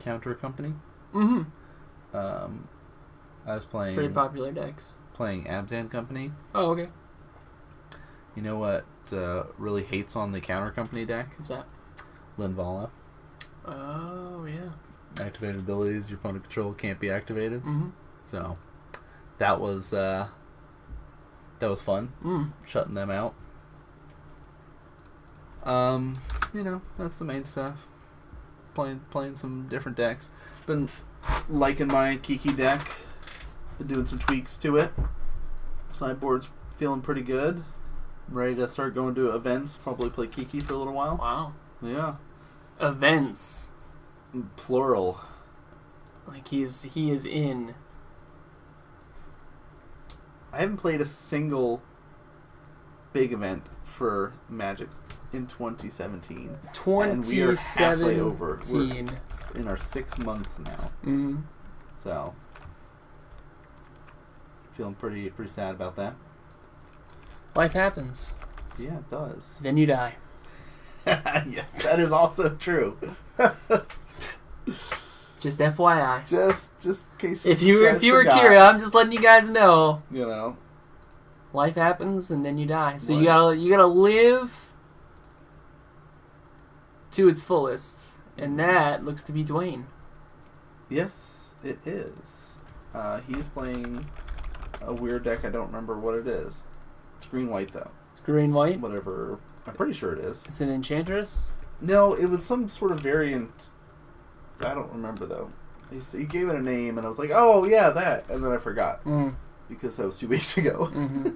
Counter Company. Mm-hmm. I was playing... Pretty popular decks. Playing Abzan Company. Oh, okay. You know what really hates on the Counter Company deck? What's that? Linvala. Oh, yeah. Activated abilities your opponent control can't be activated. Mm-hmm. So that was fun. Shutting them out. That's the main stuff. Playing some different decks. Been liking my Kiki deck. Been doing some tweaks to it. Sideboard's feeling pretty good. Ready to start going to events. Probably play Kiki for a little while. Wow. Yeah. Events. Plural. Like he is in. I haven't played a single big event for Magic in 2017. 2017. And we are halfway over. We're in our 6th month now. Mm-hmm. So, feeling pretty sad about that. Life happens. Yeah, it does. Then you die. Yes, that is also true. Just FYI. Just in case if you were curious, I'm just letting you guys know. You know, life happens and then you die. So right. you gotta live to its fullest, and that looks to be Dwayne. Yes, it is. He's playing a weird deck. I don't remember what it is. It's green-white though. It's green-white. Whatever. I'm pretty sure it is. It's an Enchantress. No, it was some sort of variant. I don't remember though. He gave it a name, and I was like, "Oh yeah, that," and then I forgot because that was 2 weeks ago. Mm-hmm.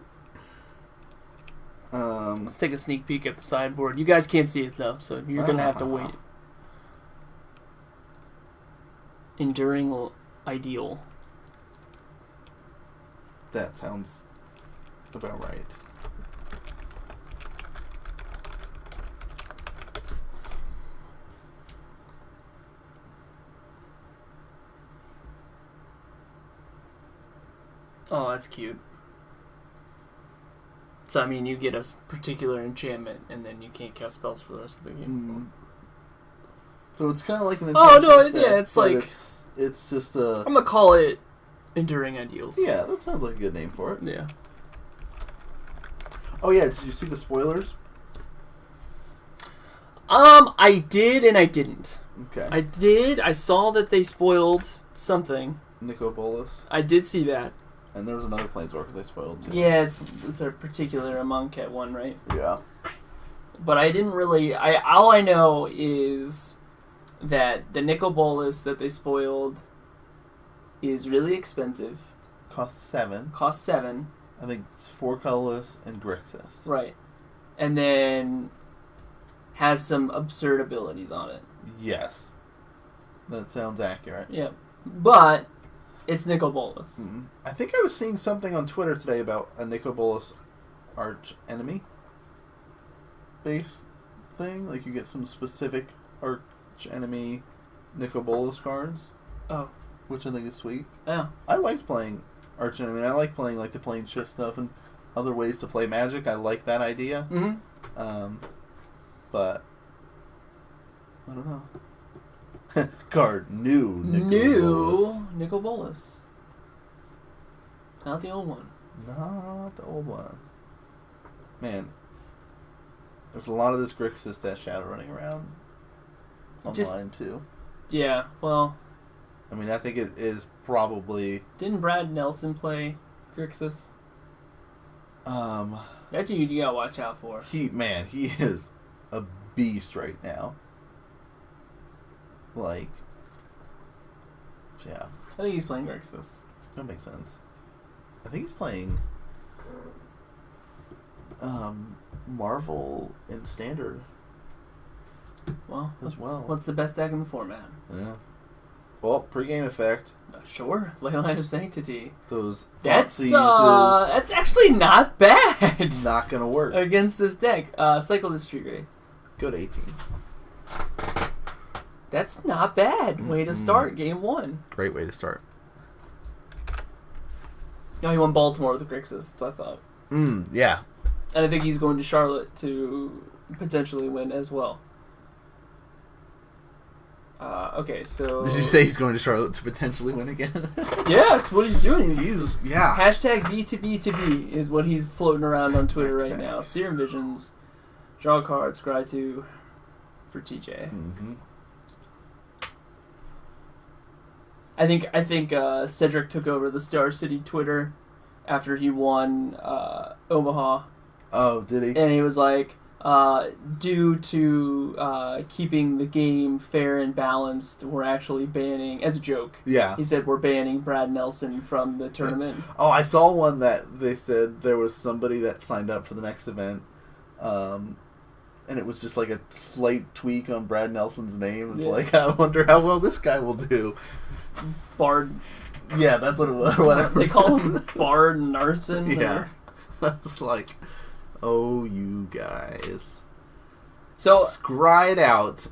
Let's take a sneak peek at the sideboard. You guys can't see it though, so you're gonna have to wait. Enduring Ideal. That sounds about right. Oh, that's cute. So, I mean, you get a particular enchantment, and then you can't cast spells for the rest of the game. So it's kind of like an enchantment. Oh, no, deck, yeah, it's like... It's just a... I'm going to call it Enduring Ideals. Yeah, that sounds like a good name for it. Yeah. Oh, yeah, did you see the spoilers? I did and I didn't. Okay. I did. I saw that they spoiled something. Nico Bolas. I did see that. And there was another Planeswalker they spoiled too. Yeah, it's a particular Amonkhet one, right? Yeah. But I didn't really... all I know is that the Nico Bolas that they spoiled is really expensive. Costs 7. I think it's 4 colorless and Grixis. Right. And then has some absurd abilities on it. Yes. That sounds accurate. Yeah. But it's Nico Bolas. Mm-hmm. I think I was seeing something on Twitter today about a Nico Bolas arch enemy base thing. Like you get some specific arch enemy Nico Bolas cards. Oh. Which I think is sweet. Yeah. I liked playing arch enemy. I like playing like the plane shift stuff and other ways to play Magic. I like that idea. Mm-hmm. But I don't know. Card new Nico Bolas. Not the old one. Not the old one. Man, there's a lot of this Grixis Death Shadow running around online too. Yeah, well, I mean, I think it is probably... Didn't Brad Nelson play Grixis? That's who you gotta watch out for. He is a beast right now. Like, yeah. I think he's playing Grixis. That makes sense. I think he's playing Marvel in Standard. Well, as well. What's the best deck in the format? Yeah. Well, pre-game effect. Sure, Leyline of Sanctity. Those that's actually not bad. Not gonna work against this deck. Cycle the Street Wraith. Go to 18. That's not bad. Way to start game 1. Great way to start. No, he won Baltimore with the Grixis, that's what I thought. Yeah. And I think he's going to Charlotte to potentially win as well. Okay, so... Did you say he's going to Charlotte to potentially win again? Yeah, that's what he's doing. Yeah. Hashtag B2B2B is what he's floating around on Twitter right now. Serum Visions, draw a card, scry 2 for TJ. Mm-hmm. I think Cedric took over the Star City Twitter after he won Omaha. Oh, did he? And he was like, due to keeping the game fair and balanced, we're actually banning, as a joke, Yeah. he said we're banning Brad Nelson from the tournament. Oh, I saw one that they said there was somebody that signed up for the next event, and it was just like a slight tweak on Brad Nelson's name. It's like, I wonder how well this guy will do. Bard. Yeah, that's what it was. Whatever. They call him Bard Narson. Yeah. That's like, oh, you guys. So scry it out.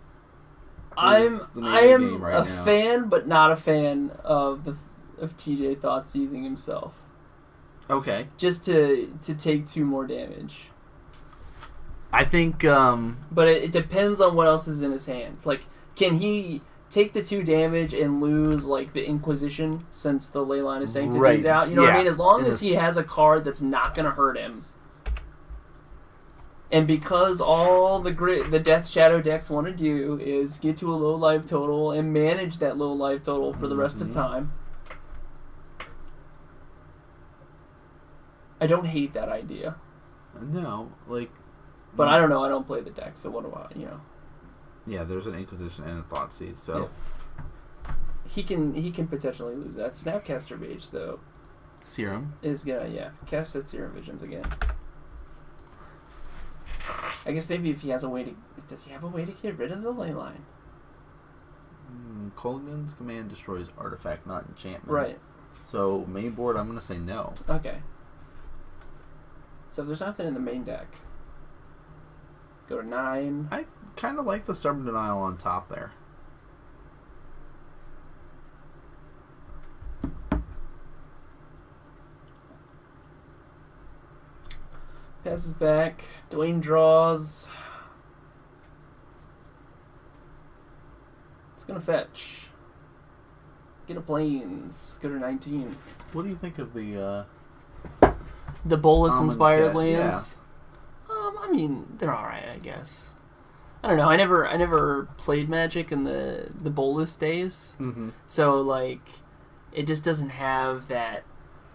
I am right a now. fan, but not a fan of TJ Thoughtseizing himself. Okay. Just to take 2 more damage. I think. But it depends on what else is in his hand. Like, can he take the 2 damage and lose like the Inquisition since the Leyline of Sanctity is out? You know what I mean? As long as he has a card that's not going to hurt him. And because all the Death Shadow decks want to do is get to a low life total and manage that low life total for the rest of time. I don't hate that idea. No, like. But I don't know. I don't play the deck, so what do I, Yeah, there's an Inquisition and a Thoughtseize, so. Yeah. He can potentially lose that. Snapcaster Mage, though. Serum. Is gonna, cast that Serum Visions again. I guess maybe if he has a way to... Does he have a way to get rid of the Leyline? Kolaghan's command destroys artifact, not enchantment. Right. So, main board, I'm going to say no. Okay. So if there's nothing in the main deck, go to 9. I kind of like the Stubborn Denial on top there. Passes back. Dwayne draws. It's gonna fetch. Get a Plains. Go to 19. What do you think of the Bolus inspired Cat, lands? I mean, they're alright, I guess. I don't know. I never played Magic in the Bolus days. Mm-hmm. So like, it just doesn't have that.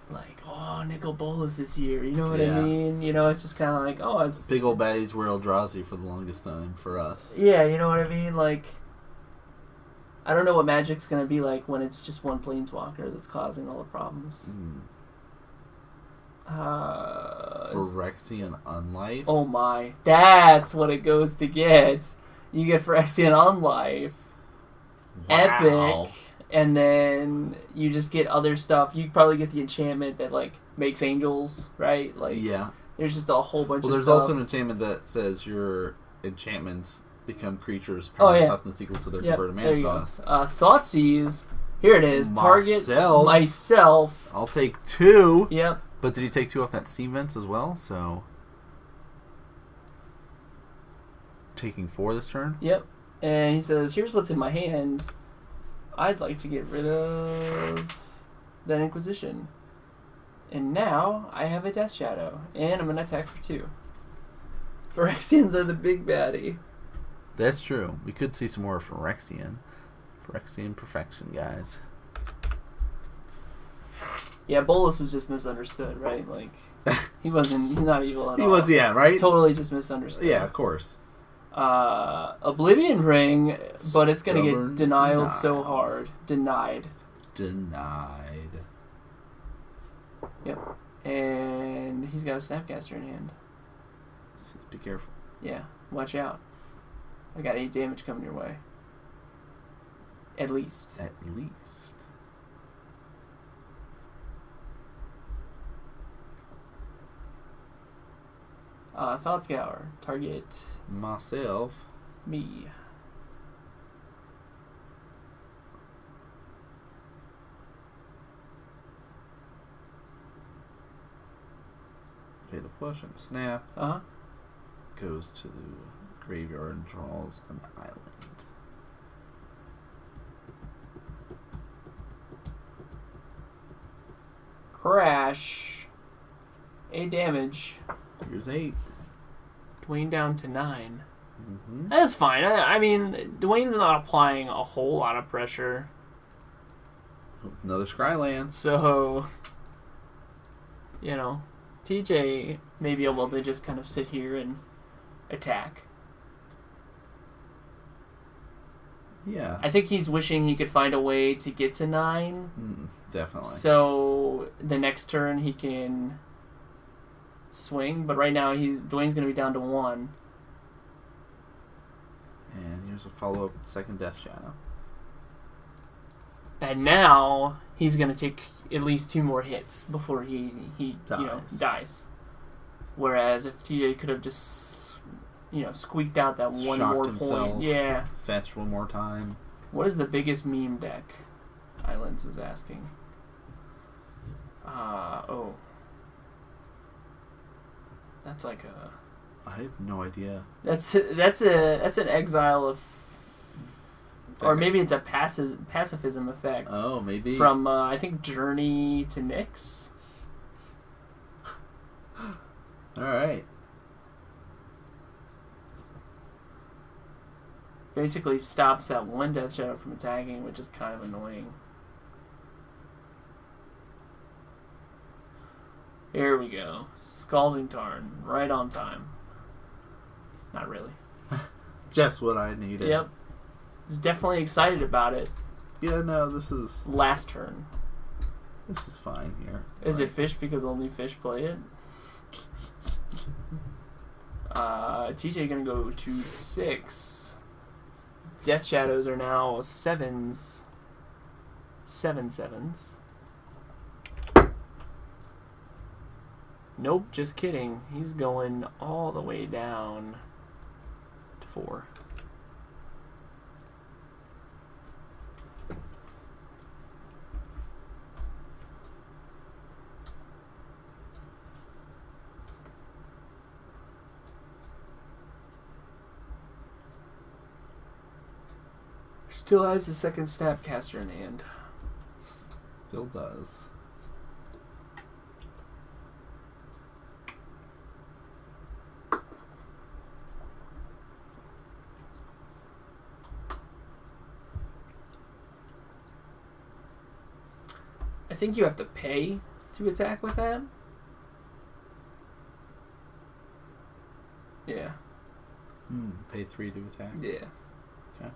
Like, oh, Nicol Bolas is here. You know what I mean? It's just kind of like, oh, it's... Big old baddies were Eldrazi for the longest time for us. Yeah, you know what I mean? Like, I don't know what Magic's going to be like when it's just one Planeswalker that's causing all the problems. Phyrexian Unlife? Oh my. That's what it goes to get. You get Phyrexian Unlife. Wow. Epic. And then you just get other stuff. You probably get the enchantment that, like, makes angels, right? Like, yeah. There's just a whole bunch of stuff. Well, there's also an enchantment that says your enchantments become creatures power and toughness equal to their converted mana cost. Thoughtseize. Here it is. Target myself. I'll take 2. Yep. But did he take 2 off that Steam Vents as well? So taking 4 this turn? Yep. And he says, here's what's in my hand. I'd like to get rid of that Inquisition. And now I have a Death Shadow. And I'm going to attack for 2. Phyrexians are the big baddie. That's true. We could see some more Phyrexian. Phyrexian perfection, guys. Yeah, Bolus was just misunderstood, right? Like, he's not evil at all. He was, right? Totally just misunderstood. Yeah, of course. Oblivion Ring, but it's going to get denied so hard. Denied. Yep. And he's got a Snapcaster in hand. So be careful. Yeah, watch out. I got 8 damage coming your way. At least. Thought Scour. Target myself. Me. Fatal Push and Snap. Uh-huh. Goes to the graveyard and draws an island. Crash. 8 damage. Here's 8. Dwayne down to 9. Mm-hmm. That's fine. I mean, Dwayne's not applying a whole lot of pressure. Another Scryland. So, you know, TJ may be able to just kind of sit here and attack. Yeah. I think he's wishing he could find a way to get to 9. Definitely. So the next turn he can swing, but right now Dwayne's going to be down to 1. And here's a follow-up second Death Shadow. And now he's going to take at least 2 more hits before he dies. Whereas if TJ could have just squeaked out that one Shocked more himself, point. Yeah. Fetched one more time. What is the biggest meme deck? Islands is asking. That's like a... I have no idea. That's an exile of... Or maybe it's a pacifism effect. Oh, maybe. From, I think, Journey to Nyx. Alright. Basically stops that one Death Shadow from attacking, which is kind of annoying. Here we go. Scalding Tarn. Right on time. Not really. Just what I needed. Yep. He's definitely excited about it. Yeah, no, this is... Last turn. This is fine here. Is it fish because only fish play it? TJ gonna go to 6. Death Shadows are now 7s. 7 7s. Nope, just kidding. He's going all the way down to 4. Still has the second Snapcaster in hand. Still does. I think you have to pay to attack with that. Yeah. Pay 3 to attack. Yeah. Okay.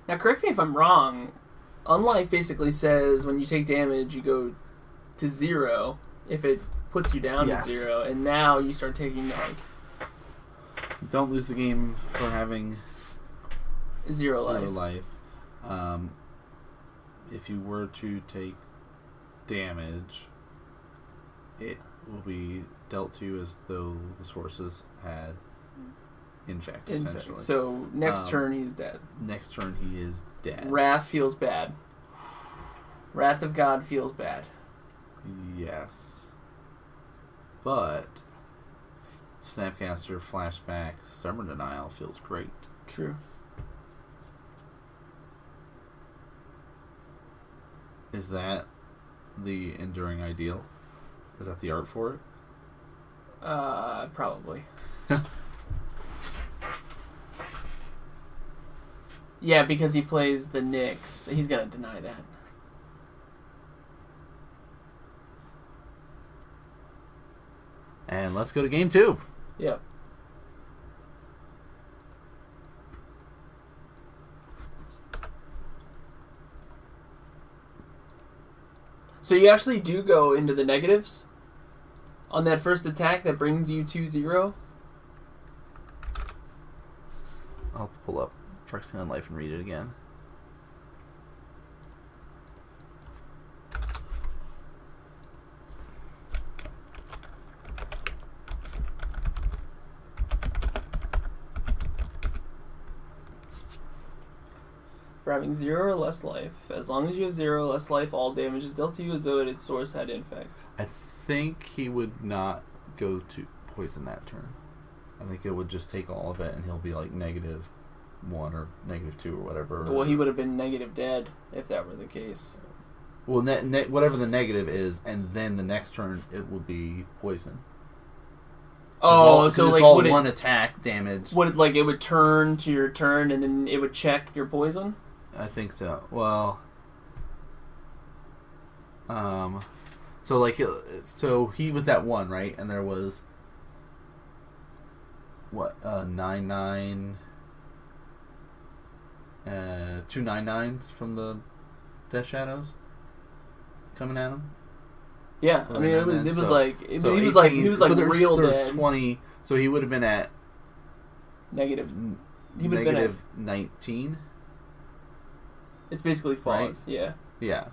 Now, correct me if I'm wrong. Unlife basically says when you take damage, you go to 0 if it puts you down to 0, and now you start taking Don't lose the game for having 0 life. 0 life. If you were to take damage, it will be dealt to you as though the sources had infect, essentially. So next turn he's dead. Next turn he is dead. Wrath feels bad. Wrath of God feels bad. Yes. But Snapcaster, Flashback, Stubborn Denial feels great. True. Is that the Enduring Ideal? Is that the art for it? Probably. Yeah, because he plays the Knicks. He's going to deny that. And let's go to game 2. Yep. So you actually do go into the negatives on that first attack that brings you to 0? I'll have to pull up Phyrexian on Life and read it again. For having 0 or less life. As long as you have 0 or less life, all damage is dealt to you as though its source had infect. I think he would not go to poison that turn. I think it would just take all of it and he'll be like negative. -1 or -2 or whatever. Well, he would have been negative dead if that were the case. Well, whatever the negative is, and then the next turn it will be poison. Oh, so it's like all would one attack damage. Would it, like, it would turn to your turn and then it would check your poison? I think so. Well, so like, so he was at 1, right? And there was what 9/9, 2 9/9s from the Death Shadows coming at him. Yeah, I mean it was so, like he so was 18, like so real there's dead. 20, so he would have been at Negative. He would have been at -19. It's basically fog. Right? Yeah. Yeah.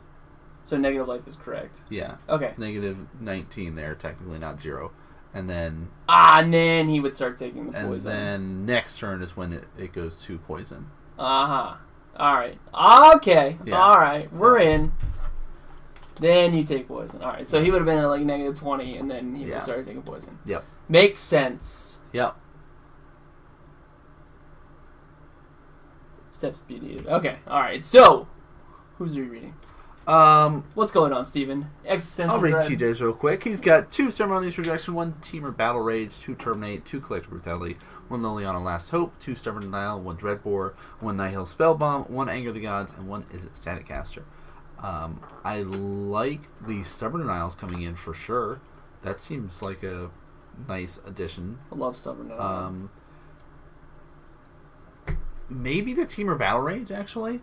So negative life is correct. Yeah. Okay. -19 there, technically not 0, and then and then he would start taking the poison. And then next turn is when it goes to poison. All right. Okay. Yeah. All right. We're in. Then you take poison. All right. So he would have been at like -20, and then he would start taking poison. Yep. Makes sense. Yep. Steps be needed. Okay. All right. So, who's rereading? What's going on, Steven? Existential I'll read dread. TJ's real quick. He's got 2 Ceremonious Rejection, 1 Teamer Battle Rage, 2 Terminate, 2 Collective Brutality, 1 Liliana Last Hope, 2 Stubborn Denial, 1 Dreadbore, 1 Nihil Spellbomb, 1 Anger the Gods, and 1 Is It Static Caster. I like the Stubborn Denials coming in for sure. That seems like a nice addition. I love Stubborn Denial. Maybe the Teamer Battle Rage, actually.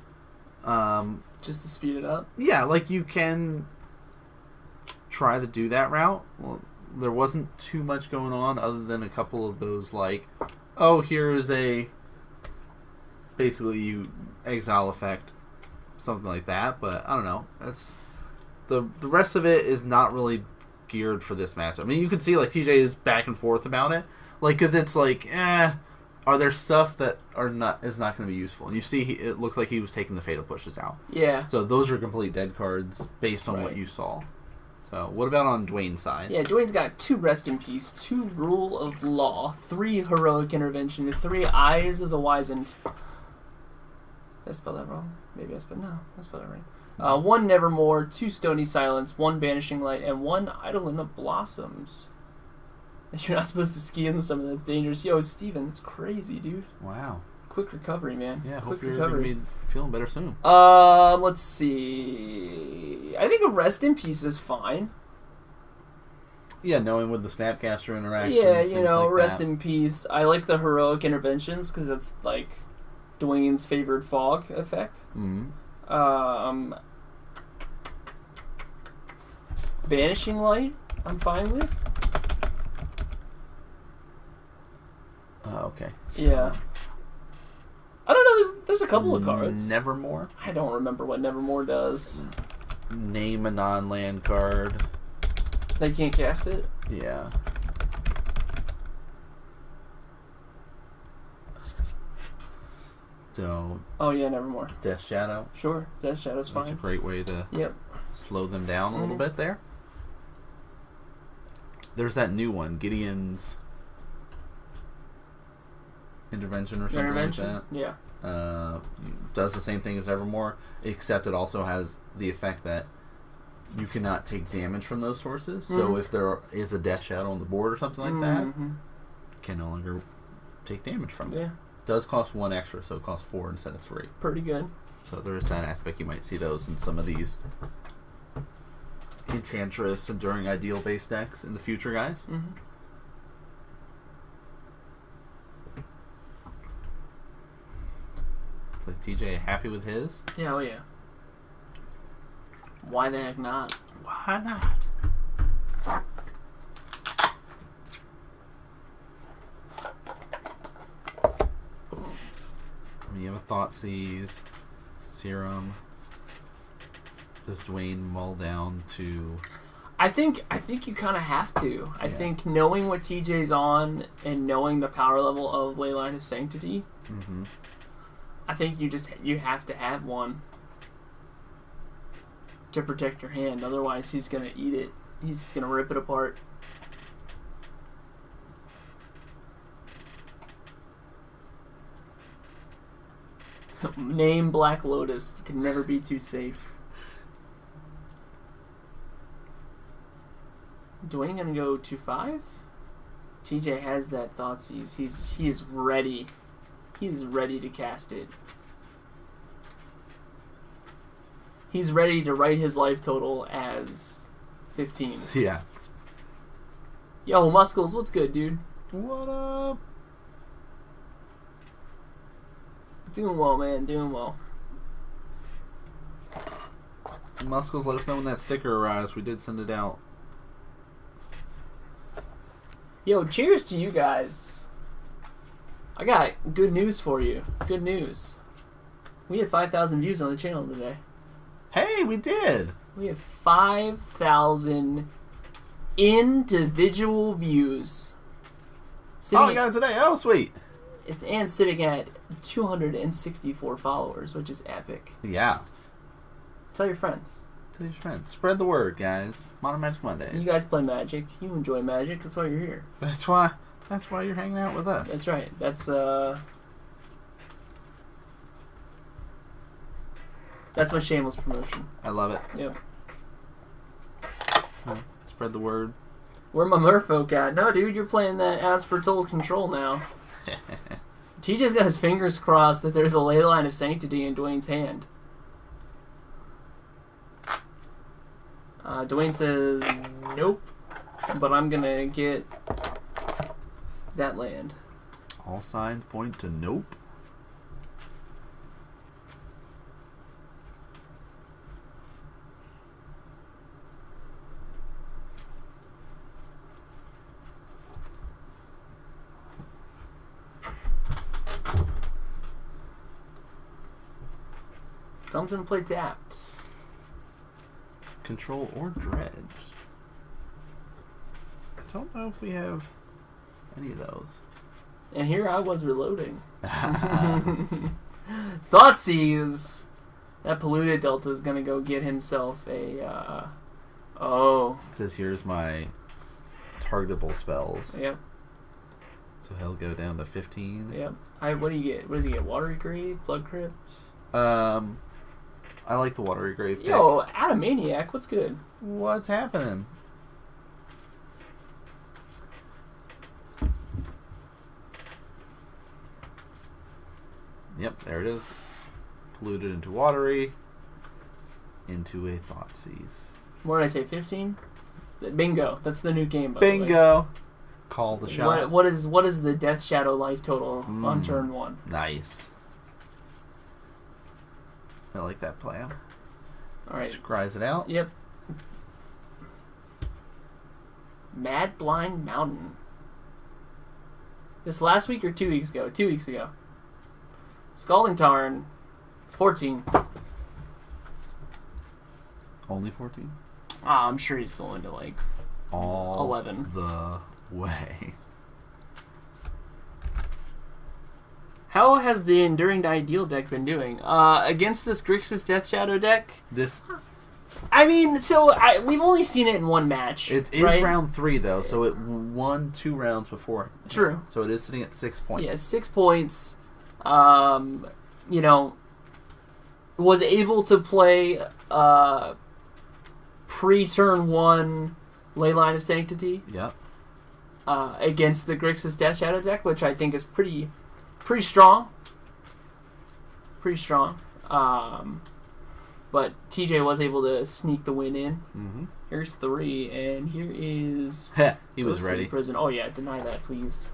Just to speed it up? Yeah, like you can try to do that route. Well, there wasn't too much going on other than a couple of those, like, oh, here is a basically you exile effect, something like that. But I don't know. That's the rest of it is not really geared for this match. I mean, you can see like TJ is back and forth about it, like because it's like, are there stuff that is not going to be useful? And you see, it looked like he was taking the fatal pushes out. Yeah. So those are complete dead cards based on what you saw. So what about on Dwayne's side? Yeah, Dwayne's got 2 Rest in Peace, 2 Rule of Law, 3 Heroic Intervention, 3 Eyes of the Wizened. Did I spell that wrong? Maybe I spelled that right. 1 Nevermore, 2 Stony Silence, 1 Banishing Light, and 1 Idolin of Blossoms. You're not supposed to ski in the summer. That's dangerous. Yo, Steven, that's crazy, dude. Wow. Quick recovery, man. Yeah, Quick hope you're going to be feeling better soon. Let's see. I think a Rest in Peace is fine. Yeah, knowing with the Snapcaster interactions. Yeah, like Rest that. in Peace. I like the Heroic Interventions because it's like Dwayne's favored fog effect. Mm-hmm. Banishing Light, I'm fine with. Okay. Yeah. I don't know, there's a couple of cards. Nevermore? I don't remember what Nevermore does. Name a non-land card. They can't cast it? Yeah. So. Oh yeah, Nevermore. Death Shadow. Sure, Death Shadow's fine. That's a great way to slow them down a little bit there. There's that new one, Gideon's Intervention or something like that. Yeah. Does the same thing as Evermore, except it also has the effect that you cannot take damage from those sources. So if there is a Death Shadow on the board or something like that, you can no longer take damage from it. Yeah. Does cost 1 extra, so it costs 4 instead of 3. Pretty good. So there is that aspect. You might see those in some of these Enchantress, Enduring Ideal based decks in the future, guys. Mm-hmm. It's like TJ happy with his. Yeah, oh yeah. Why the heck not? Why not? You have a Thoughtseize, Serum. Does Dwayne mull down to? I think you kind of have to. I think knowing what TJ's on and knowing the power level of Leyline of Sanctity, I think you have to have one to protect your hand. Otherwise, he's gonna eat it. He's just gonna rip it apart. Name Black Lotus. You can never be too safe. Dwayne gonna go 2-5? TJ has that Thoughtseize. He is ready. He is ready to cast it. He's ready to write his life total as 15. Yeah. Yo, Muscles, what's good, dude? What up? Doing well, man. Doing well. Muscles, let us know when that sticker arrives. We did send it out. Yo, cheers to you guys. I got good news for you. Good news. We had 5,000 views on the channel today. Hey, we did. We have 5,000 individual views. Oh, I got it today. Oh, sweet. And sitting at 264 followers, which is epic. Yeah. Tell your friends. Tell your friends. Spread the word, guys. Modern Magic Mondays. You guys play Magic. You enjoy Magic. That's why you're here. That's why you're hanging out with us. That's right. That's my shameless promotion. I love it. Yep. Spread the word. Where my merfolk at? No, dude, you're playing that As for Total Control now. TJ's got his fingers crossed that there's a ley line of sanctity in Dwayne's hand. Dwayne says, nope, but I'm going to get that land. All signs point to nope. Comes and play tapped. Control or dredge. I don't know if we have any of those. And here I was reloading. Thoughtseize! That polluted Delta is going to go get himself a... It says here's my targetable spells. Yep. So he'll go down to 15. Yep. What do you get? What does he get? Watery Grave? Blood Crypt? I like the Watery Grave pick. Yo, Atomaniac, what's good? What's happening? Yep, there it is. Polluted into Watery. Into a Thoughtseize. What did I say, 15? Bingo. That's the new game, by the way. Bingo! Call the shot. What is the Death Shadow life total on turn 1? Nice. I like that plan. Alright. Scries it out. Yep. Mad Blind Mountain. This last week or 2 weeks ago? 2 weeks ago. Scalding Tarn, 14. Only 14? I'm sure he's going to like all 11 the way. How has the Enduring Ideal deck been doing? Against this Grixis Death Shadow deck? I mean, we've only seen it in one match. It is right? Round 3, though, so it won 2 rounds before. True. So it is sitting at 6 points. Yeah, 6 points. Was able to play pre-turn 1 Leyline of Sanctity. Yep. Against the Grixis Death Shadow deck, which I think is pretty strong. Pretty strong. But TJ was able to sneak the win in. Mm-hmm. Here's 3, and here is... he was ready. Prison. Oh, yeah, deny that, please.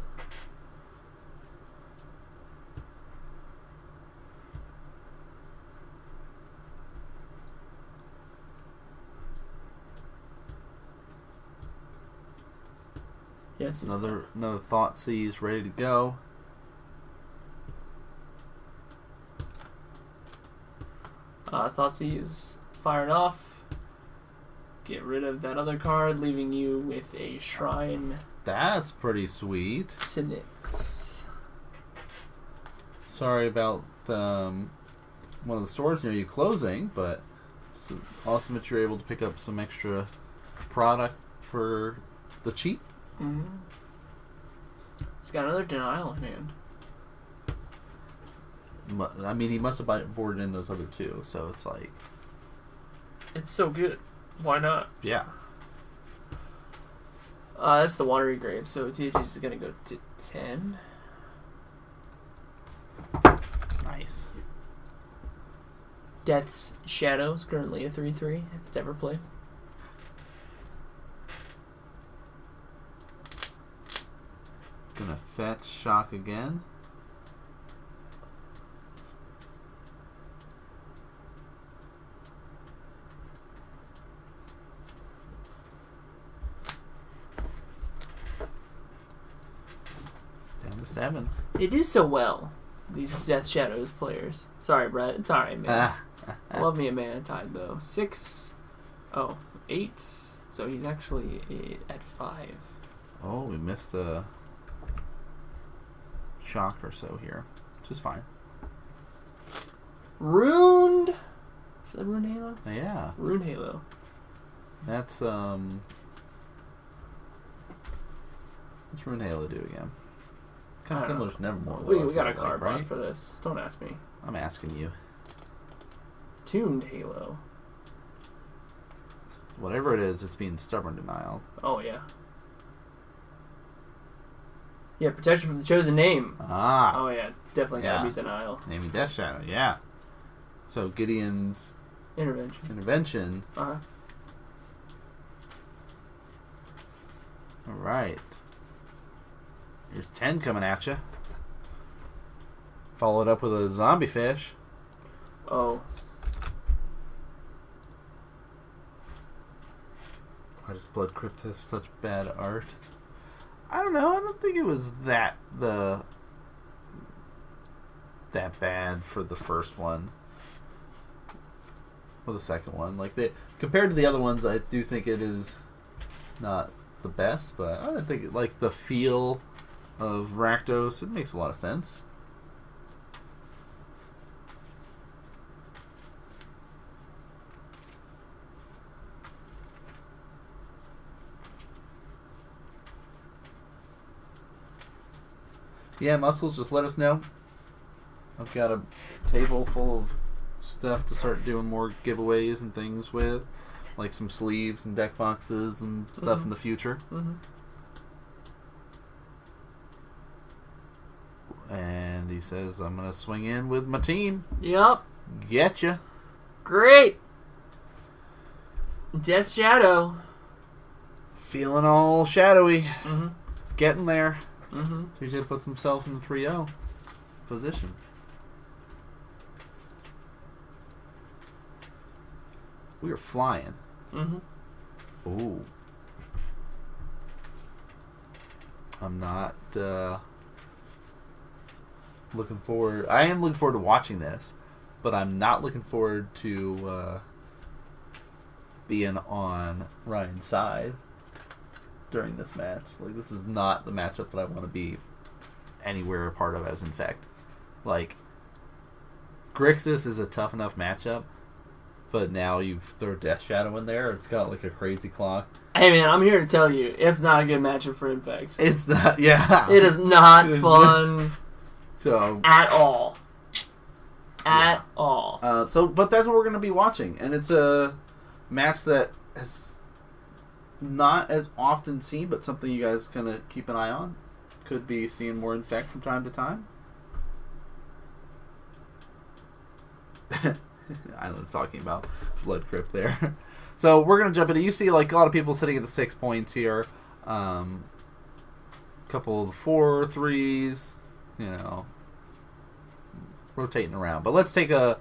Yeah, another Thoughtseize ready to go. Thoughtseize fired off. Get rid of that other card, leaving you with a Shrine. That's pretty sweet. To Nyx. Sorry about one of the stores near you closing, but it's awesome that you're able to pick up some extra product for the cheap. Mm-hmm. It's got another Denial in hand. I mean, he must have boarded in those other two, so it's like... It's so good. Why not? Yeah. That's the Watery Grave, so THS is going to go to 10. Nice. Death's Shadow is currently a 3/3, if it's ever played. Gonna fetch shock again. Down to 7. They do so well, these Death Shadows players. Sorry, Brett. It's alright, man. I love me a Mana Tide, though. 8. So he's actually at 5. Oh, we missed a shock or so here. Which is fine. Runed? Is that Rune Halo? Yeah. Rune Halo. That's, what's Rune Halo do again? Kind of similar to Nevermore. We got a card right for this. Don't ask me. I'm asking you. Tuned Halo. Whatever it is, it's being stubborn denial. Oh, yeah. Yeah, protection from the chosen name. Ah. Oh, yeah. Definitely gotta be denial. Naming Death Shadow, yeah. So Gideon's intervention. Uh-huh. Alright. Here's 10 coming at you. Followed up with a zombie fish. Oh. Why does Blood Crypt have such bad art? I don't know. I don't think it was that bad for the first one. Or the second one. Like compared to the other ones, I do think it is not the best, but I don't think like the feel of Rakdos, it makes a lot of sense. Yeah, Muscles, just let us know. I've got a table full of stuff to start doing more giveaways and things with. Like some sleeves and deck boxes and stuff in the future. Mm-hmm. And he says, I'm going to swing in with my team. Yep. Getcha. Great. Death Shadow. Feeling all shadowy. Mm-hmm. Getting there. Mm-hmm. TJ puts himself in the 3-0 position. We are flying. Mm-hmm. Ooh. I'm not looking forward. I am looking forward to watching this, but I'm not looking forward to being on Ryan's side during this match. Like, this is not the matchup that I want to be anywhere a part of as Infect. Like, Grixis is a tough enough matchup, but now you throw Death Shadow in there, it's got like a crazy clock. Hey man, I'm here to tell you, it's not a good matchup for Infect. It's not, yeah. It is not fun so at all. At all. But that's what we're going to be watching, and it's a match that has not as often seen, but something you guys going to keep an eye on. Could be seeing more Infect from time to time. Island's talking about Blood Crypt there. So we're going to jump into, you see like a lot of people sitting at the 6 points here. Couple of 4, 3s, you know, rotating around. But let's take a